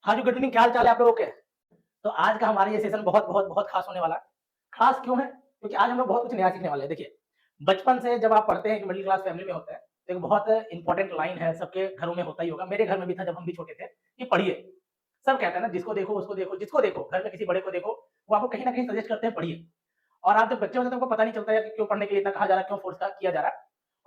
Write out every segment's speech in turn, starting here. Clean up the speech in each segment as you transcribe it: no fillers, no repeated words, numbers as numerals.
हाँ जी, good evening, क्या हाल चाल है आप लोगों के? तो आज का हमारा ये सेशन बहुत बहुत बहुत खास होने वाला है। खास क्यों है? क्योंकि आज हम लोग बहुत कुछ नया सीखने वाले हैं। देखिए, बचपन से जब आप पढ़ते हैं कि मिडिल क्लास फैमिली में होते हैं, तो एक बहुत इंपॉर्टेंट लाइन है, सबके घरों में होता ही होगा, मेरे घर में भी था जब हम भी छोटे थे, कि पढ़िए। सब कहते हैं ना, जिसको देखो, उसको देखो, जिसको देखो, घर में किसी बड़े को देखो, वो आपको कहीं न कहीं सजेस्ट करते हैं पढ़िए। और आप जब बच्चे होते हैं तो आपको पता नहीं चलता है कि क्यों पढ़ने के लिए इतना कहा जा रहा है, क्यों फोर्स किया जा रहा है।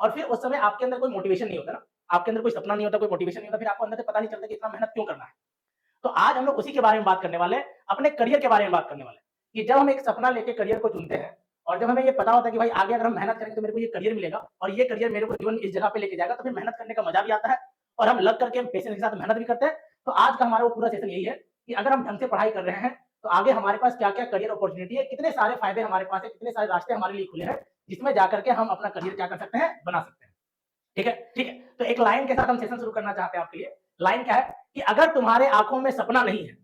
और फिर उस समय आपके अंदर कोई मोटिवेशन नहीं होता ना, आपके अंदर कोई सपना नहीं होता, कोई मोटिवेशन नहीं होता, फिर आपको अंदर से पता नहीं चलता कि इतना मेहनत क्यों करना है। तो आज हम लोग उसी के बारे में बात करने वाले हैं, अपने करियर के बारे में बात करने वाले हैं, कि जब हम एक सपना लेके करियर को चुनते हैं और जब हमें ये पता होता है कि भाई आगे अगर हम मेहनत करेंगे तो मेरे को ये करियर मिलेगा और ये करियर मेरे को जीवन में इस जगह पे लेके जाएगा, तो फिर मेहनत करने का मजा भी आता है और हम लग करके पेशेंस के साथ मेहनत भी करते हैं। तो आज का हमारा वो पूरा सेशन यही है कि अगर हम ढंग से पढ़ाई कर रहे हैं तो आगे हमारे पास क्या-क्या करियर अपॉर्चुनिटी है, कितने सारे फायदे हमारे पास है, कितने सारे रास्ते हमारे लिए खुले हैं, जिसमें जाकर के हम अपना करियर क्या कर सकते हैं, बना सकते हैं। ठीक है? ठीक है। तो एक लाइन के साथ हम सेशन शुरू करना चाहते हैं आपके लिए। लाइन क्या है कि अगर तुम्हारे आँखों में सपना नहीं है,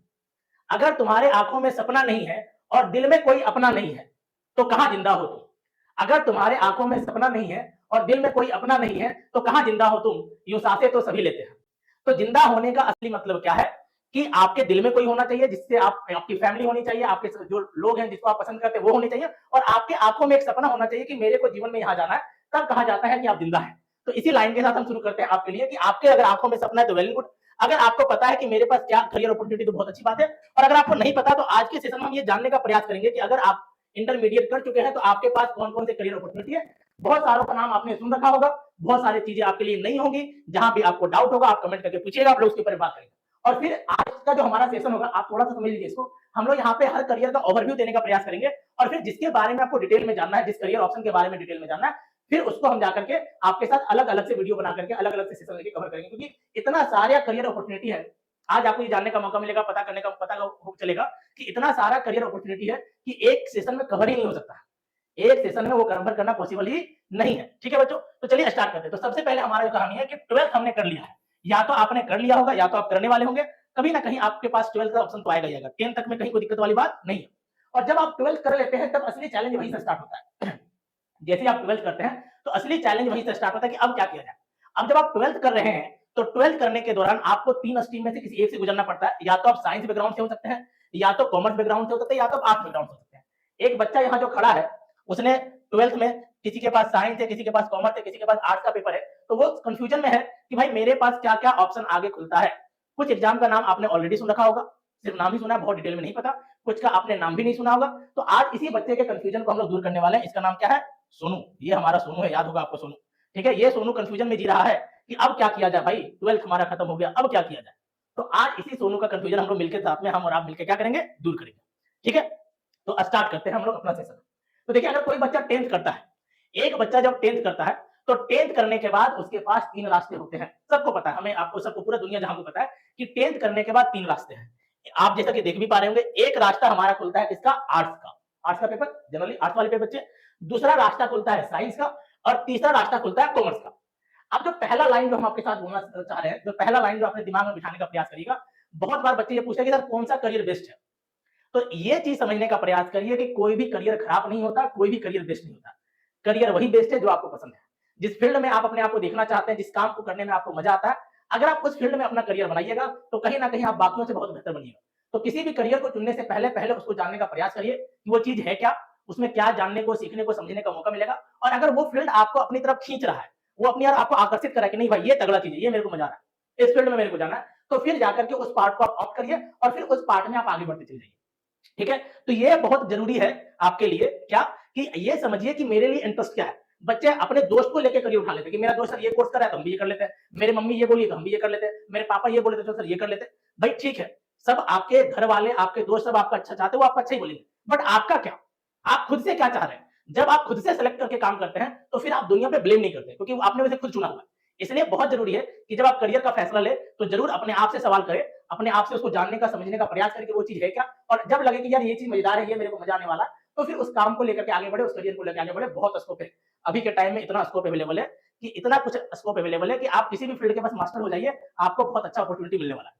अगर तुम्हारे आँखों में सपना नहीं है और दिल में कोई अपना नहीं है, तो कहाँ जिंदा हो तुम? अगर तुम्हारे आँखों में सपना नहीं है और दिल में कोई अपना नहीं है, तो कहाँ जिंदा हो तुम? यूँ साँसें तो सभी लेते हैं। तो जिंदा होने का असली मतलब क्या है कि आपके दिल में कोई होना चाहिए जिससे आप आपकी फैमिली होनी चाहिए, आपके जो लोग हैं जिसको आप पसंद करते हैं वो होने चाहिए और आपकी आँखों में एक सपना होना चाहिए कि मेरे को जीवन में यहाँ जाना है, तब कहा जाता है कि आप जिंदा हैं। तो इसी लाइन के साथ हम शुरू करते हैं आपके लिए कि आपके अगर आँखों में सपना है तो वेल एंड गुड। अगर आपको पता है कि मेरे पास क्या करियर अपॉर्चुनिटी तो बहुत अच्छी बात है और अगर आपको नहीं पता तो आज के सेशन में हम ये जानने का प्रयास करेंगे कि अगर आप इंटरमीडिएट कर चुके हैं तो आपके पास कौन-कौन से करियर अपॉर्चुनिटी है। बहुत सारों का नाम आपने सुन रखा होगा, बहुत सारी चीजें आपके लिए नहीं होंगी, जहां भी आपको डाउट होगा आप कमेंट करके पूछिएगा, आप लोग उसके ऊपर बात करेंगे। और फिर आज का जो हमारा सेशन होगा आप थोड़ा सा समझ लीजिए इसको, हम लोग यहाँ पे हर करियर का ओवरव्यू देने का प्रयास करेंगे और फिर जिसके बारे में आपको डिटेल में जानना है, जिस करियर ऑप्शन के बारे में डिटेल में जानना है, फिर उसको हम जाकर के आपके साथ अलग-अलग से वीडियो बना करके अलग-अलग से सेशन लेके कवर करेंगे क्योंकि इतना सारा करियर अपॉर्चुनिटी है। आज आपको ये जानने का मौका मिलेगा, पता हो चलेगा कि इतना सारा करियर अपॉर्चुनिटी है कि एक सेशन में कवर ही नहीं हो सकता। एक सेशन में वो कवर करना पॉसिबल ही नहीं है। ठीक है बच्चों? तो चलिए स्टार्ट करते हैं। तो सबसे पहले हमारा जो कहानी है कि 12th हमने कर लिया है। या तो आपने कर लिया होगा या तो आप करने वाले होंगे। कभी ना कहीं आपके पास 12th का ऑप्शन तो आएगा ही आएगा। 10 तक में कहीं कोई दिक्कत वाली बात नहीं है। और जब आप 12th कर लेते हैं तब असली चैलेंज वहीं से स्टार्ट होता है। जैसे ही आप 12th करते हैं तो असली चैलेंज वहीं से स्टार्ट होता है कि अब क्या किया जाए। अब जब आप 12th कर रहे हैं तो 12th करने के दौरान आपको 3 स्ट्रीम में से किसी एक से गुजरना पड़ता है। या तो आप साइंस बैकग्राउंड से हो सकते हैं, या तो कॉमर्स बैकग्राउंड से हो सकते हैं, या तो आप आर्ट्स बैकग्राउंड से हो सकते हैं। एक बच्चा यहाँ जो खड़ा है उसने 12th में किसी के पास साइंस है, किसी के पास कॉमर्स है, किसी के पास आर्ट्स का पेपर है, तो वो कंफ्यूजन में है कि भाई मेरे पास क्या-क्या ऑप्शन आगे खुलता है। कुछ एग्जाम का नाम आपने ऑलरेडी सुन रखा होगा, सिर्फ नाम ही सुना है, बहुत डिटेल में नहीं पता। कुछ का आपने नाम भी नहीं सुना होगा। तो आज इसी बच्चे के कंफ्यूजन को हम लोग दूर करने वाले हैं। इसका नाम क्या है? सोनू। ये हमारा सोनू है, याद होगा आपको सोनू। ठीक है? ये सोनू कंफ्यूजन में जी रहा है कि अब क्या किया जाए भाई, 12th हमारा खत्म हो गया, अब क्या किया जाए? तो आज इसी सोनू का कंफ्यूजन हम लोग मिलकर साथ में हम और आप मिलकर क्या करेंगे? दूर करेंगे। ठीक है? तो स्टार्ट करते हैं हम लोग अपना सेशन। तो देखिए अगर कोई बच्चा 10th करता है, एक बच्चा जब 10th करता है, तो 10th करने के बाद उसके पास 3 रास्ते होते हैं। सबको पता है, हमें, आपको, सबको, पूरा दुनिया जहां को पता है कि 10th करने के बाद 3 रास्ते हैं। आप जैसा कि देख भी पा रहे होंगे, एक रास्ता हमारा खुलता है किसका? आर्ट्स का। आर्ट्स का पेपर, जनरली आर्ट्स वाले बच्चे। दूसरा रास्ता खुलता है साइंस का और तीसरा रास्ता खुलता है कॉमर्स का। अब जो पहला लाइन जो हम आपके साथ बोलना चाह रहे हैं, जो पहला लाइन जो अपने दिमाग में बिठाने का प्रयास करिएगा, बहुत बार बच्चे ये पूछते हैं कि सर कौन सा करियर बेस्ट है? तो ये चीज समझने का प्रयास करिए कि कोई भी करियर खराब नहीं होता, कोई भी करियर बेस्ट नहीं होता। करियर वही बेस्ट है जो आपको पसंद है। जिस फील्ड में आप अपने आप को देखना चाहते हैं, जिस काम को करने में आपको मजा आता है, अगर आप उस फील्ड में अपना करियर बनाइएगा, तो कहीं न कहीं आप बाकियों से बहुत बेहतर बनिएगा। तो किसी भी करियर को चुनने से पहले पहले उसको जानने का प्रयास करिए कि वो चीज़ है क्या? उसमें क्या जानने को, सीखने को, समझने का मौका मिलेगा और अगर वो फील्ड आपको अपनी तरफ खींच रहा है, वो अपनी ओर आपको आकर्षित कर रहा है कि नहीं भाई ये तगड़ा चीज़ है, ये मेरे को मजा आ रहा है, इस फील्ड में मेरे को जाना है, तो फिर जाकर के उस पार्ट को आप ऑप्ट करिए और फिर उस पार्ट में आप आगे बढ़ते चले जाइए। ठीक है? तो ये बहुत ज़रूरी है आपके लिए क्या, कि ये समझिए कि मेरे लिए इंटरेस्ट क्या है। बच्चे अपने दोस्त को लेके करियर उठा लेते हैं कि मेरा दोस्त सर ये कोर्स कर रहा है तो हम भी ये कर लेते हैं। मेरी मम्मी ये बोली तो हम भी ये कर लेते हैं। मेरे पापा ये बोले तो सर ये कर लेते हैं। भाई ठीक है, सब आपके घर वाले, आपके दोस्त सब आपका अच्छा चाहते हैं, वो आपका अच्छा ही बोलेंगे। बट आपका क्या? आप खुद से क्या चाह रहे हैं? जब आप खुद से सेलेक्ट करके काम करते हैं, तो फिर आप दुनिया पे ब्लेम नहीं करते क्योंकि आपने उसे खुद चुना हुआ है। इसलिए बहुत ज़रूरी है कि जब आप करियर का फैसला लें, तो ज़रूर अपने आप से सवाल करें, अपने आप से उसको जानने का, समझने का प्रयास करें कि वो चीज़ है क्या? और जब लगे कि यार ये चीज़ मज़ेदार है, ये मेरे को मज़ा आने वाला है, तो फिर उस काम को लेकर के आगे बढ़े, उस करियर को लेके आगे बढ़े, बहुत स्कोप है। अभी के टाइम में इतना स्कोप अवेलेबल है कि इतना कुछ स्कोप अवेलेबल है कि आप किसी भी फील्ड के बस मास्टर हो जाइए, आपको बहुत अच्छा अपॉर्च्युनिटी मिलने वाला है।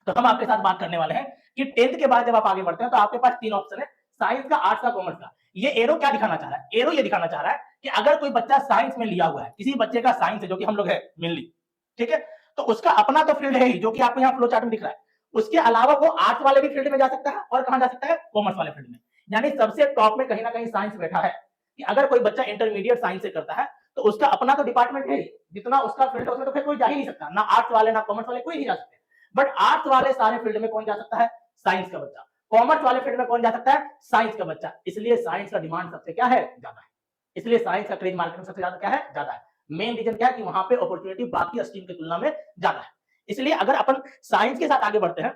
तो हम आपके साथ बात करने वाले हैं कि 10th के बाद जब आप आगे बढ़ते हैं तो आपके पास 3 ऑप्शन है, साइंस का, आर्ट्स का, कॉमर्स का। ये एरो क्या दिखाना चाह रहा है? एरो ये दिखाना चाह रहा है कि अगर कोई बच्चा साइंस में लिया हुआ है, किसी बच्चे का साइंस है जो कि हम लोग है मेनली, ठीक है? तो उसका अपना तो फील्ड है ही जो कि आपको यहाँ फ्लो चार्ट में दिख रहा है। उसके अलावा वो आर्ट्स वाले भी फील्ड में जा सकता है और कहां जा सकता है, कॉमर्स वाले फील्ड में। यानी सबसे टॉप में कहीं ना कहीं साइंस बैठा है कि अगर कोई बच्चा इंटरमीडिएट साइंस से करता है तो उसका अपना तो डिपार्टमेंट है, जितना उसका फील्ड है उसमें तो फिर कोई जा ही नहीं सकता, ना आर्ट्स वाले ना कॉमर्स वाले कोई नहीं जा सकते। बट आर्ट्स वाले सारे फील्ड में कौन जा सकता है, साइंस का बच्चा। कॉमर्स वाले फील्ड में कौन जा सकता है, साइंस का बच्चा। इसलिए साइंस का डिमांड सबसे क्या है, ज्यादा है। इसलिए साइंस का क्रेज मार्केट में सबसे ज्यादा क्या है, ज्यादा है। मेन रीजन क्या है कि वहां पे अपॉर्चुनिटी बाकी स्ट्रीम की तुलना में ज्यादा है। इसलिए अगर अपन साइंस के साथ आगे बढ़ते हैं,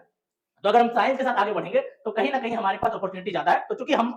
तो अगर हम साइंस के साथ आगे बढ़ेंगे तो कहीं ना कहीं हमारे पास अपॉर्चुनिटी ज्यादा है। तो चूंकि हम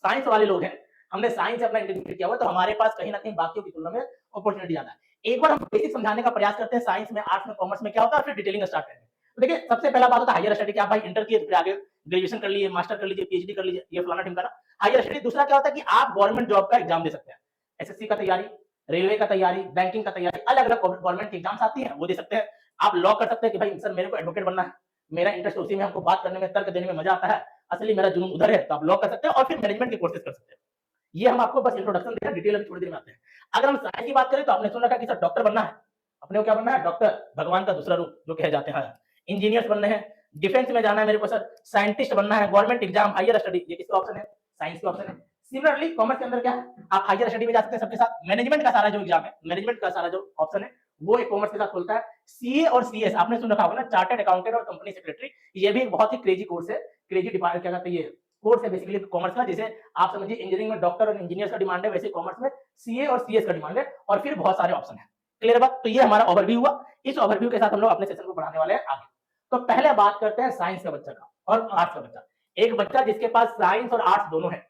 साइंस वाले लोग हैं, हमने साइंस से अपना इंटीग्रेट किया हुआ, तो हमारे पास कहीं ना कहीं बाकियों की तुलना में अपॉर्चुनिटी ज्यादा है। एक बार हम बेसिक समझाने का प्रयास करते हैं साइंस में, आर्ट्स में, कॉमर्स में क्या होता है, फिर डिटेलिंग स्टार्ट करेंगे। तो देखिए सबसे पहला बात होता है हायर स्टडी की। आप भाई इंटर किए तो फिर आगे ग्रेजुएशन कर लीजिए, मास्टर कर लीजिए, पीएचडी कर लीजिए, ये फलाना ढिमकाना हायर स्टडी। दूसरा क्या होता है कि आप गवर्नमेंट जॉब का एग्जाम दे सकते हैं, एसएससी का तैयारी, रेलवे का तैयारी, बैंकिंग का तैयारी, अलग अलग गवर्नमेंट की एग्जाम्स आती है वो दे सकते हैं। आप लॉ कर सकते हैं कि भाई सर मेरे को एडवोकेट बनना है, मेरा इंटरेस्ट उसी में, हमको बात करने में, तर्क देने में मजा आता है, असली मेरा जुनून उधर है, तो आप लॉ कर सकते हैं और फिर मैनेजमेंट के कोर्सेज कर सकते हैं। ये हम आपको बस इंट्रोडक्शन दे रहे हैं, डिटेल अभी थोड़ी देर में आते हैं। अगर हम साइंस की बात करें तो आपने सुन रखा कि सर डॉक्टर बनना है, अपने को क्या बनना है, डॉक्टर, भगवान का दूसरा रूप जो कहे जाते हैं। इंजीनियर्स बनने हैं, डिफेंस में जाना है मेरे को सर, साइंटिस्ट बनना है, गवर्नमेंट एग्जाम, हायर स्टडी, ये किसका ऑप्शन है, साइंस का ऑप्शन है। सिमिलरली कॉमर्स के अंदर क्या है, आप हायर स्टडी में जा सकते हैं सबके साथ। मैनेजमेंट का सारा जो एग्जाम है, मैनेजमेंट का सारा जो ऑप्शन है वो एक कॉमर्स के साथ खुलता है। सीए और सीएस आपने सुन रखा होगा ना, चार्टर्ड अकाउंटेंट और कंपनी सेक्रेटरी, ये भी एक बहुत ही क्रेजी कोर्स है, क्रेजी डिपार्टमेंट क्या कहते हैं, ये कोर्स है बेसिकली कॉमर्स का। जैसे आप समझिए इंजीनियरिंग में डॉक्टर और इंजीनियर का डिमांड है, वैसे कॉमर्स में सीए और सीएस का डिमांड है, और फिर बहुत सारे ऑप्शन है। क्लियर बात। तो ये हमारा ओवरव्यू हुआ। इस ओवरव्यू के साथ हम लोग अपने सेशन को बढ़ाने वाले हैं आगे। तो पहले बात करते हैं साइंस का बच्चा का और आर्ट्स का बच्चा। एक बच्चा जिसके पास साइंस और आर्ट्स दोनों है,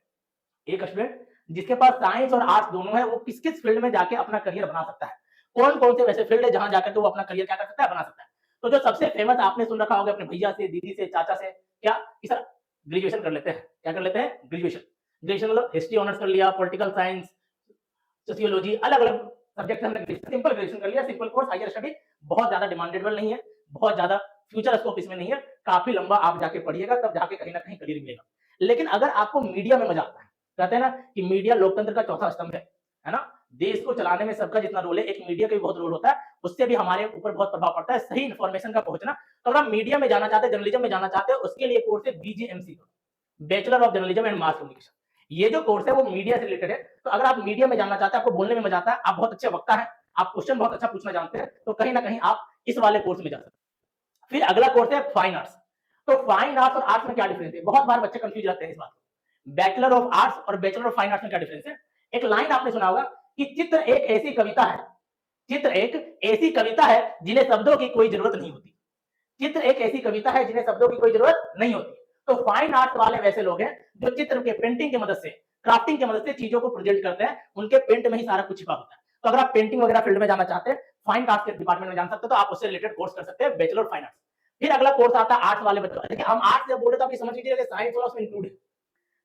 एक स्टूडेंट जिसके पास साइंस और आर्ट्स दोनों है, वो किस किस फील्ड में जाके अपना करियर बना सकता है, कौन कौन से वैसे फील्ड है जहां जाकर के वो अपना करियर क्या कर सकता है, बना सकता है। तो जो सबसे फेमस आपने सुन रखा होगा अपने भैया से, दीदी से, चाचा से, क्या कि सर ग्रेजुएशन कर लेते हैं, क्या कर लेते हैं, ग्रेजुएशन। ग्रेजुएशन मतलब हिस्ट्री ऑनर्स कर लिया, पॉलिटिकल साइंस, सोशियोलॉजी, अलग अलग सब्जेक्ट हमने सिंपल ग्रेजुएशन कर लिया, सिंपल कोर्स, हायर स्टडी, बहुत ज्यादा डिमांडेबल नहीं है, बहुत ज्यादा फ्यूचर स्कोप इसमें नहीं है, काफी लंबा आप जाके पढ़िएगा तब जाके कहीं ना कहीं करियर मिलेगा। लेकिन अगर आपको मीडिया में मजा आता है, कहते हैं ना कि मीडिया लोकतंत्र का चौथा स्तंभ है ना, देश को चलाने में सबका जितना रोल है, एक मीडिया का भी बहुत रोल होता है, उससे भी हमारे ऊपर बहुत प्रभाव पड़ता है, सही इन्फॉर्मेशन का पहुंचना। तो अगर आप मीडिया में जाना चाहते हैं, जर्नलिज्म में जाना चाहते हैं, उसके लिए कोर्स है बीजेएमसी का, bachelor of journalism and mass communication. ये जो कोर्स है वो मीडिया से रिलेटेड है। तो अगर आप मीडिया में जाना चाहते हैं, आपको बोलने में मजा आता है, आप बहुत अच्छे वक्ता है, आप क्वेश्चन बहुत अच्छा पूछना जानते हैं, तो कहीं ना कहीं आप इस वाले कोर्स में जा सकते हैं। फिर अगला कोर्स है फाइन आर्ट्स। तो फाइन आर्ट्स और आर्ट्स में क्या डिफरेंस है, बहुत बार बच्चे कंफ्यूज रहते हैं इस बात को। बैचलर ऑफ आर्ट्स और बैचलर ऑफ फाइन आर्ट्स में क्या डिफरेंस है। एक लाइन आपने सुना होगा कि चित्र एक ऐसी कविता है, चित्र एक ऐसी कविता है जिन्हें शब्दों की कोई जरूरत नहीं होती। चित्र एक ऐसी कविता है जिन्हें शब्दों की कोई जरूरत नहीं होती। तो फाइन आर्ट वाले वैसे लोग हैं जो चित्र के पेंटिंग की मदद से, क्राफ्टिंग की मदद से चीजों को प्रेजेंट करते हैं, उनके पेंट में ही सारा कुछ छिपा होता है। तो अगर आप पेंटिंग वगैरह फील्ड में जाना चाहते हैं, फाइन आर्ट के डिपार्टमेंट में जाना सकते हो, तो आप उससे रिलेटेड कोर्स कर सकते हैं, बैचलर फाइन आर्ट्स। फिर अगला कोर्स आता है आर्ट्स वाले बच्चों। देखिए हम आर्ट्स जब बोले तो आप ये समझ लीजिए साइंस वाला उसमें इंक्लूड है।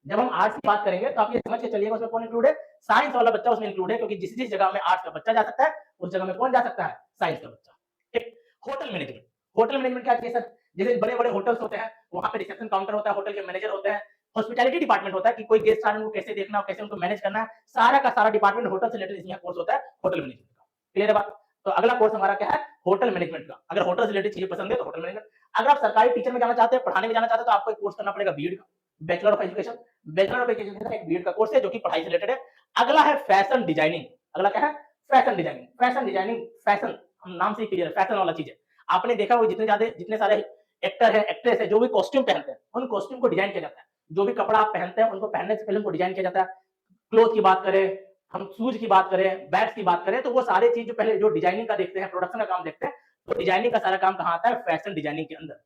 जब हम आर्ट्स की बात करेंगे तो आप ये समझ के चलिएगा उसमें कौन इंक्लूड है, साइंस वाला बच्चा उसमें इंक्लूड है, क्योंकि जिस जिस जगह में आर्ट्स का बच्चा जा सकता है उस जगह में कौन जा सकता है, साइंस का बच्चा। ठीक। Hotel management. होटल मैनेजमेंट क्या है सर, जैसे बड़े बड़े होटल्स होते हैं, वहां पे रिसेप्शन काउंटर होता है, होटल के मैनेजर होते हैं, हॉस्पिटैलिटी डिपार्टमेंट होता है कि कोई गेस्ट आ रहे हैं उनको कैसे देखना है, कैसे उनको मैनेज करना है, सारा का सारा डिपार्टमेंट होटल से रिलेटेड इसमें कोर्स होता है, होटल मैनेजमेंट का। क्लियर है बात। तो अगला कोर्स हमारा क्या है, होटल मैनेजमेंट का। अगर होटल से रिलेटेड चीजें पसंद है तो होटल मैनेजमेंट। अगर आप सरकारी टीचर में जाना चाहते हैं, पढ़ाने में जाना चाहते हैं, तो आपको एक कोर्स करना पड़ेगा बीएड का, bachelor of education. Bachelor of education एक बीएड का कोर्स है जो कि पढ़ाई से रिलेटेड है। अगला है फैशन डिजाइनिंग। अगला क्या है, fashion designing. Fashion designing, fashion हम नाम से ही क्लियर है, फैशन वाला चीज है। आपने देखा हो जितने सारे एक्टर है, एक्ट्रेस है, जो भी कॉस्ट्यूम पहनते हैं, उन कॉस्ट्यूम को डिजाइन किया जाता है। जो भी कपड़ा आप पहनते हैं उनको पहनने से पहले उनको डिजाइन किया जाता है। क्लोथ की बात करें, हम शूज की बात करें, बैग्स की बात करें, तो वो सारे चीज जो पहले जो डिजाइनिंग का देखते हैं, प्रोडक्शन का काम देखते हैं, तो डिजाइनिंग का सारा काम कहाँ आता है, फैशन डिजाइनिंग के अंदर।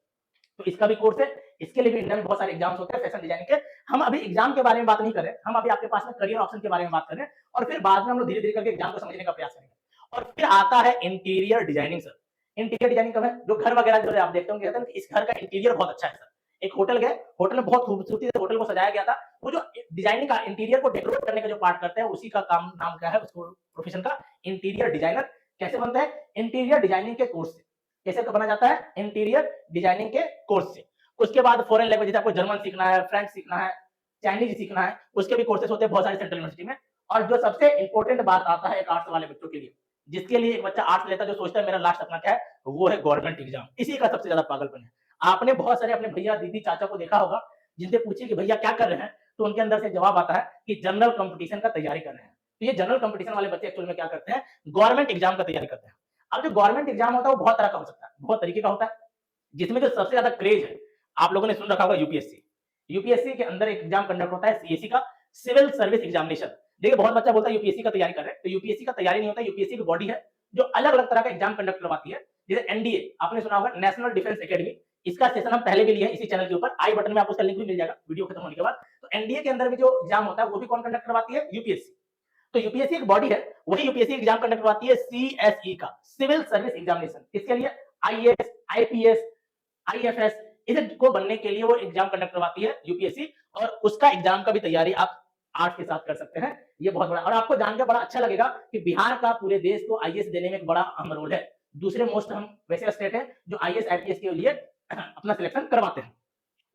तो इसका भी कोर्स है। इसके लिए भी इंडिया में बहुत सारे एग्जाम्स होते हैं फैशन डिजाइनिंग के। हम अभी एग्जाम के बारे में बात नहीं कर रहे, हम अभी आपके पास में करियर ऑप्शन के बारे में बात कर रहे हैं, और फिर बाद में हम लोग धीरे धीरे करके एग्जाम को समझने का प्रयास करेंगे। और फिर आता है interior designing sir. Interior designing कब है, जो घर वगैरह जो आप देखते होंगे, कहते हैं इस घर का इंटीरियर बहुत अच्छा है सर। एक होटल गए, होटल में बहुत खूबसूरती से होटल को सजाया गया था, वो जो डिजाइनिंग का इंटीरियर को डेकोरेट करने का जो पार्ट करते हैं, उसी का काम नाम क्या है, उसको प्रोफेशन का इंटीरियर डिजाइनर। कैसे बनता है, इंटीरियर डिजाइनिंग के कोर्स से। कैसे बना जाता है, इंटीरियर डिजाइनिंग के कोर्स से। उसके बाद फॉरेन लैंग्वेज, जैसे आपको जर्मन सीखना है, फ्रेंच सीखना है, चाइनीज सीखना है, उसके भी कोर्सेज होते हैं बहुत सारे सेंट्रल यूनिवर्सिटी में। और जो सबसे इंपॉर्टेंट बात आता है एक आर्ट्स वाले बच्चों के लिए, जिसके लिए एक बच्चा आर्ट्स लेता है, जो सोचता है मेरा लास्ट अपना क्या है, वो है गवर्नमेंट एग्जाम। इसी का सबसे ज्यादा पागलपन है। आपने बहुत सारे अपने भैया, दीदी, चाचा को देखा होगा, जिनसे पूछिए कि भैया क्या कर रहे हैं? तो उनके अंदर से जवाब आता है कि जनरल कॉम्पिटिशन का तैयारी कर रहे हैं। तो ये जनरल कॉम्पिटिशन वाले बच्चे एक्चुअल में क्या करते हैं? गवर्नमेंट एग्जाम का तैयारी करते हैं। अब जो गवर्नमेंट एग्जाम होता है वो बहुत तरह का हो सकता है, बहुत तरीके का होता है, जिसमें जो सबसे ज्यादा क्रेज है, आप लोगों ने सुन रखा होगा यूपीएससी। यूपीएससी के अंदर एक एग्जाम कंडक्ट होता है सीएससी का, सिविल सर्विस एग्जामिनेशन। देखिए बहुत बच्चा बोलता है यूपीएससी का तैयारी कर रहे हैं, तो यूपीएससी का तैयारी नहीं होता, यूपीएससी की बॉडी है जो अलग-अलग तरह का एग्जाम कंडक्ट करवाती है। जैसे एनडीए आपने सुना होगा, नेशनल डिफेंस एकेडमी, इसका सेशन हम पहले भी लिए हैं इसी चैनल के ऊपर, आई बटन में आपको उसका लिंक भी मिल जाएगा वीडियो खत्म होने के बाद। तो एनडीए के अंदर भी जो एग्जाम होता है वो भी कौन कंडक्ट करवाती है? यूपीएससी। तो यूपीएससी एक बॉडी है, वही यूपीएससी एग्जाम कंडक्ट करवाती है सीएसई का, सिविल सर्विस एग्जामिनेशन। इसके लिए आईएएस, आईपीएस, आईएफएस इसको बनने के लिए वो एग्जाम कंडक्ट करवाती है यूपीएससी, और उसका एग्जाम का भी तैयारी आप आर्ट्स के साथ कर सकते हैं। ये बहुत बड़ा, और आपको जानकर बड़ा अच्छा लगेगा कि बिहार का पूरे देश को आईएएस देने में एक बड़ा अहम रोल है। दूसरे मोस्ट हम वैसे स्टेट है जो आईएएस आईपीएस के लिए अपना सिलेक्शन करवाते हैं।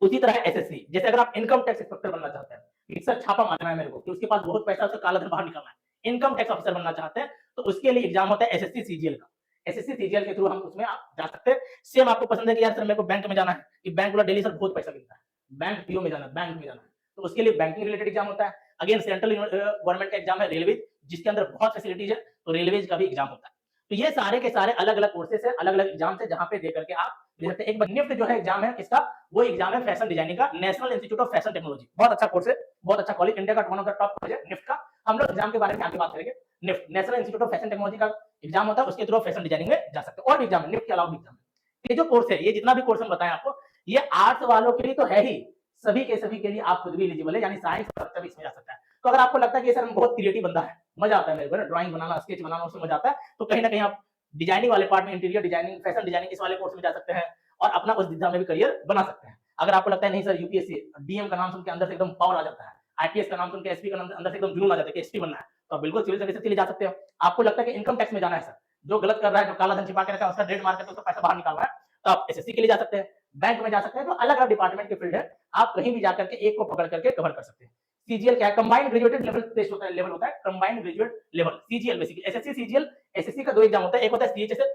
उसी तरह एसएससी, जैसे अगर आप इनकम टैक्स इंस्पेक्टर बनना चाहते हैं, एक छापा मारना है मेरे को कि उसके पास बहुत पैसा, उसका काला धन बाहर निकालना है, इनकम टैक्स ऑफिसर बनना चाहते हैं, तो उसके लिए एग्जाम होता है एसएससी सीजीएल का। एसएससी सीजीएल के थ्रू हम उसमें आप जा सकते हैं। सेम आपको पसंद है कि यार सर मेरे को बैंक में जाना है, कि बैंक वाला डेली सर बहुत पैसा मिलता है, बैंक पीओ में जाना है, बैंक में जाना है, तो उसके लिए बैंकिंग रिलेटेड एग्जाम होता है। अगेन सेंट्रल गवर्नमेंट का एग्जाम है रेलवे, जिसके अंदर बहुत फैसिलिटीज है, तो रेलवेज का भी एग्जाम होता है। तो ये सारे के सारे अलग अलग कोर्सेस है, अलग अलग एग्जाम है, जहां पे दे करके आप दे सकते हैं। एक निफ्ट जो है एग्जाम है इसका, वो एग्जाम है फैशन डिजाइनिंग का, national institute of fashion technology. बहुत अच्छा कोर्स है, बहुत अच्छा कॉलेज, इंडिया का one of the top college है निफ्ट का। हम लोग एग्जाम के बारे में आगे बात करेंगे। NIFT national institute of fashion technology का एग्जाम होता है, उसके थ्रू फैशन डिजाइनिंग में जा सकते हैं। और भी एग्जाम है, निफ्ट के अलावा भी एग्जाम है। ये जो कोर्स है, ये जितना भी कोर्स हम बताएं आपको, ये आर्ट्स वालों के लिए तो है ही, सभी के लिए आप खुद भी एलिजिबल है, यानी साइंस का बच्चा भी इसमें जा सकता है। तो अगर आपको लगता है कि सर हम बहुत क्रिएटिव बंदा है, मजा आता है मेरे को ना ड्राइंग बनाना, स्केच बनाना, उसमें मजा आता है, तो कहीं ना कहीं आप डिजाइनिंग वाले पार्ट में, इंटीरियर डिजाइनिंग, फैशन डिजाइनिंग, इस वाले कोर्स में जा सकते हैं और अपना उस दिशा में भी करियर बना सकते हैं। अगर आपको लगता है नहीं सर यूपीएससी, डीएम का नाम सुन के अंदर से एकदम पावर आ जाता है, आईपीएस का नाम सुन के एसपी का अंदर से एकदम जुनून आ जाता है कि एसपी बनना है, तो आप बिल्कुल सिविल सर्विस के लिए जा सकते हो। आपको लगता है कि इनकम टैक्स में जाना है सर, जो गलत कर रहा है, जो काला धन छिपा के रखा है, उसका रेड मार के उसका पैसा बाहर निकालना है, तो आप एसएससी के लिए जा सकते हैं, बैंक में जा सकते हैं। तो अलग अलग डिपार्टमेंट के फील्ड है, आप कहीं भी जाकर के एक को पकड़ करके कवर कर सकते हैं। सीजीएल क्या है? कंबाइंड ग्रेजुएटेड लेवल टेस्ट होता है, लेवल होता है combined graduate level, CGL basically. SSC CGL, SSC का दो एग्जाम होता है, एक होता है सीएचएसएल,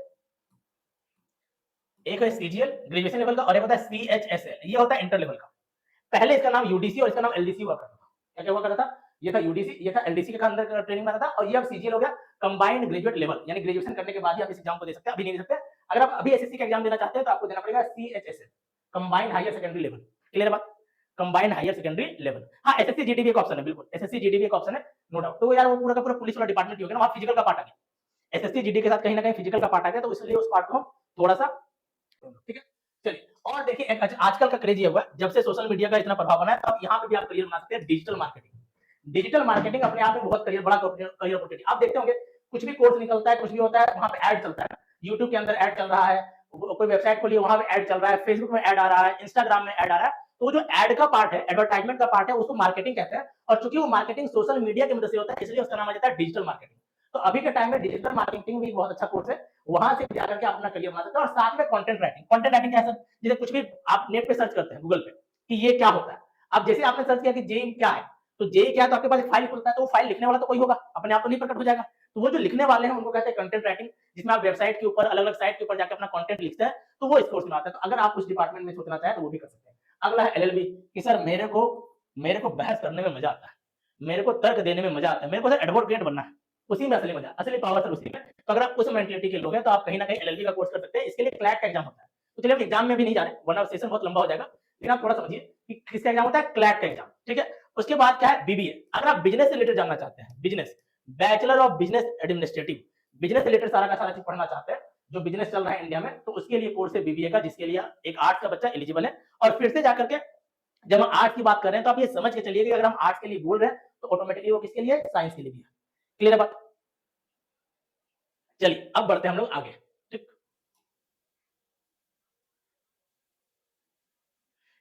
एक है सीजीएल ग्रेजुएशन लेवल का, और एक होता है सीएचएसएल, ये होता है इंटर लेवल का। पहले इसका नाम यूडीसी और इसका नाम एलडीसी हुआ करता था। क्या क्या हुआ करता था? ये था यूडीसी, ये था एलडीसी के अंदर ट्रेनिंग में था, और ये अब सीजीएल हो गया, कंबाइंड ग्रेजुएट लेवल, यानी ग्रेजुएशन करने के बाद ही आप इस एग्जाम को दे सकते हैं, अभी नहीं दे सकते। अगर आप अभी एसएससी का एग्जाम देना चाहते हैं तो आपको देना पड़ेगा CHSL, combined higher secondary level. Clear बात? Combined higher secondary level. हाँ, एसएससी जीडी एक ऑप्शन है, बिल्कुल एसएससी जीडी एक ऑप्शन है, नो डाउट। तो यार वो पूरा का पूरा पुलिस वाला डिपार्टमेंट हो गया ना, वहां फिजिकल का पार्ट आ गया। एसएससी जीडी के साथ कहीं ना कहीं फिजिकल का पार्ट आ गया, तो इसलिए उस पार्ट को थोड़ा सा, ठीक है। चलिए, और देखिए आजकल का क्रेज ये हुआ है, जब से सोशल मीडिया का इतना प्रभाव बना है, तो अब यहाँ पे भी आप करियर बना सकते हैं। डिजिटल मार्केटिंग, डिजिटल मार्केटिंग अपने आप में बहुत करियर, बड़ा करियर अपॉर्चुनिटी। आप देखते होंगे कुछ भी कोर्स निकलता है, कुछ भी होता है, वहां पे ऐड चलता है, यूट्यूब के अंदर ऐड चल रहा है, कोई वेबसाइट खोलिए वहां पे ऐड चल रहा है, फेसबुक में ऐड आ रहा है, इंस्टाग्राम में ऐड आ रहा है। तो जो ऐड का पार्ट है, एडवर्टाइजमेंट का पार्ट है, उसको मार्केटिंग कहते हैं। और चूंकि वो मार्केटिंग सोशल मीडिया की मदद से होता है, इसलिए उसका नाम आ जाता है डिजिटल मार्केटिंग। तो अभी के टाइम में डिजिटल मार्केटिंग भी बहुत अच्छा कोर्स है, वहां से जाकर के आप अपना करियर बना सकते हैं। और साथ में कंटेंट राइटिंग, कंटेंट राइटिंग क्या है सर? जैसे कुछ भी आप नेट पे सर्च करते हैं गूगल पे कि ये क्या होता है, अब जैसे आपने सर्च किया कि जेई क्या है, तो जेई क्या है, तो आपके पास एक फाइल खुलता है, तो वो फाइल लिखने वाला तो कोई होगा, अपने आप तो नहीं प्रकट हो जाएगा। तो वो जो लिखने वाले हैं उनको कहते हैं कंटेंट राइटिंग, जिसमें आप वेबसाइट के ऊपर, अलग अलग साइट के ऊपर जाकर अपना कंटेंट लिखते हैं, तो वो इस कोर्स में आता है। तो अगर आप उस डिपार्टमेंट में सोचना चाहें तो वो भी कर सकते हैं। अगला है एलएलबी, कि सर मेरे को बहस करने में मजा आता है, मेरे को तर्क देने में मजा आता है, मेरे को सर एडवोकेट बनना है, उसी में असली मजा, असली पावर सर उसी में। तो अगर आप उस मेंटालिटी के लोग हैं तो आप कहीं ना कहीं एलएलबी का कोर्स कर सकते हैं। इसके लिए क्लैट का एग्जाम होता है। तो चलिए हम एग्जाम में भी नहीं जा रहे, वरना सेशन बहुत लंबा हो जाएगा, लेकिन आप थोड़ा समझिए कि किसका एग्जाम होता है, क्लैट का एग्जाम, ठीक है। उसके बाद क्या है, बीबीए। अगर आप बिजनेस से रिलेटेड जानना चाहते हैं, business, bachelor of business administrative, business related सारा का सारा चीज पढ़ना चाहते हैं, जो बिजनेस चल रहा है इंडिया में, तो उसके लिए कोर्स है बीबीए का, जिसके लिए एक आर्ट्स का बच्चा एलिजिबल है। और फिर से जाकर के जब हम आर्ट्स की बात कर रहे हैं तो आप ये समझ के चलिए कि अगर हम आर्ट्स के लिए बोल रहे हैं तो ऑटोमेटिकली वो किसके लिए, साइंस के लिए भी है। क्लियर है बात? चलिए अब बढ़ते हैं हम लोग आगे, ठीक।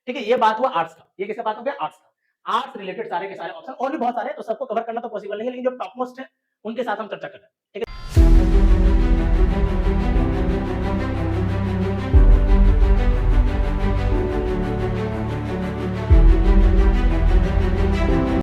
ठीक है, ये बात हुआ आर्ट्स का, ये किसका बात हो गया, आर्ट्स का। आर्ट्स रिलेटेड सारे के सारे ऑप्शन, और भी बहुत सारे, तो सबको कवर करना तो पॉसिबल नहीं है, लेकिन जो टॉप मोस्ट है उनके साथ हम चर्चा कर रहे हैं, ठीक है।